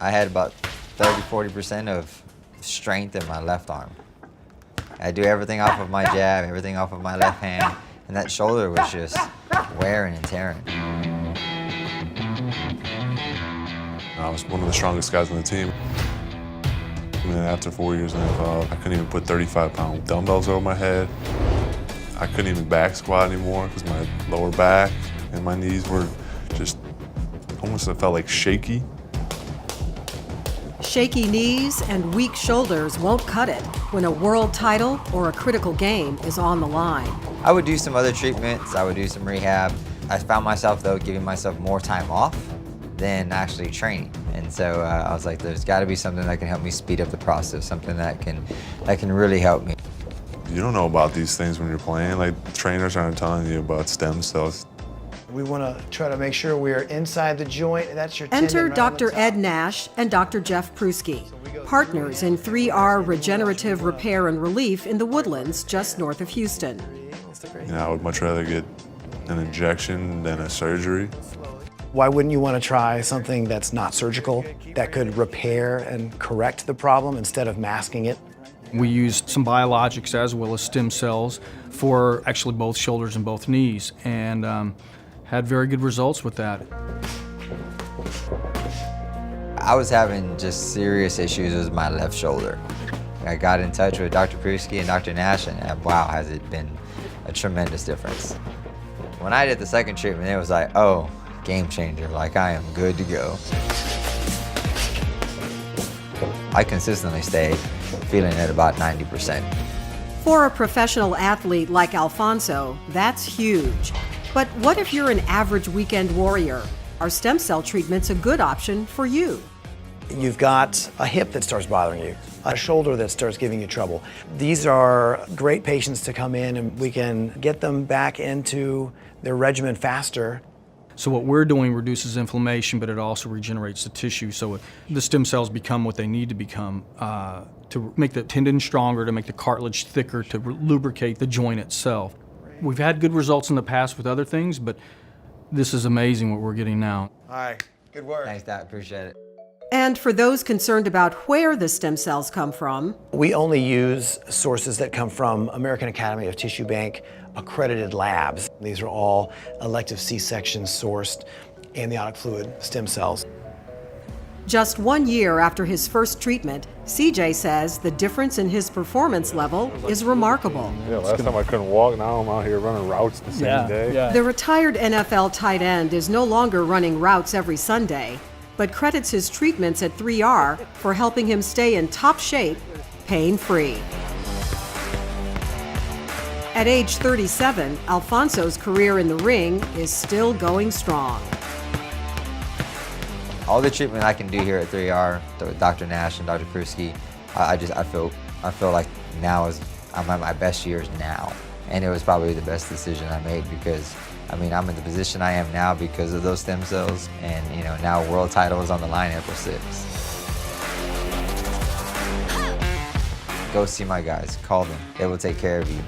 I had about 30–40% of strength in my left arm. I do everything off of my jab, everything off of my left hand, and that shoulder was just wearing and tearing. I was one of the strongest guys on the team. And then after 4 years in the NFL, I couldn't even put 35-pound dumbbells over my head. I couldn't even back squat anymore because my lower back and my knees were just almost, it felt like shaky. Shaky knees and weak shoulders won't cut it when a world title or a critical game is on the line. I would do some other treatments, I would do some rehab. I found myself, though, giving myself more time off than actually training. And so I was like, there's got to be something that can help me speed up the process, something that can really help me. You don't know about these things when you're playing. Like, trainers aren't telling you about stem cells. We want to try to make sure we're inside the joint. That's your tendon. Enter right on Dr. the top. Ed Nash and Dr. Jeff Pruski, partners in 3R Regenerative Repair and Relief in the Woodlands, just north of Houston. You know, I would much rather get an injection than a surgery. Why wouldn't you want to try something that's not surgical, that could repair and correct the problem instead of masking it? We used some biologics as well as stem cells for actually both shoulders and both knees, and had very good results with that. I was having just serious issues with my left shoulder. I got in touch with Dr. Pruski and Dr. Nash, and wow, has it been a tremendous difference. When I did the second treatment, it was like, oh, game changer, like I am good to go. I consistently stayed feeling at about 90%. For a professional athlete like Alfonso, that's huge. But what if you're an average weekend warrior? Are stem cell treatments a good option for you? You've got a hip that starts bothering you, a shoulder that starts giving you trouble. These are great patients to come in, and we can get them back into their regimen faster. So what we're doing reduces inflammation, but it also regenerates the tissue, so the stem cells become what they need to become to make the tendon stronger, to make the cartilage thicker, to lubricate the joint itself. We've had good results in the past with other things, but this is amazing what we're getting now. All right, good work. Thanks, Doc, appreciate it. And for those concerned about where the stem cells come from, We only use sources that come from American Academy of Tissue Bank accredited labs. These are all elective C-section sourced amniotic fluid stem cells. just 1 year after his first treatment, CJ says the difference in his performance level is remarkable. Yeah, last time I couldn't walk, now I'm out here running routes the same day. Yeah. The retired NFL tight end is no longer running routes every Sunday, but credits his treatments at 3R for helping him stay in top shape, pain-free. At age 37, Alfonso's career in the ring is still going strong. All the treatment I can do here at 3R with Dr. Nash and Dr. Pruski, I feel like now I'm at my best years now. And it was probably the best decision I made because, I mean, I'm in the position I am now because of those stem cells, and you know, now a world title is on the line April 6th. Go see my guys, call them, they will take care of you.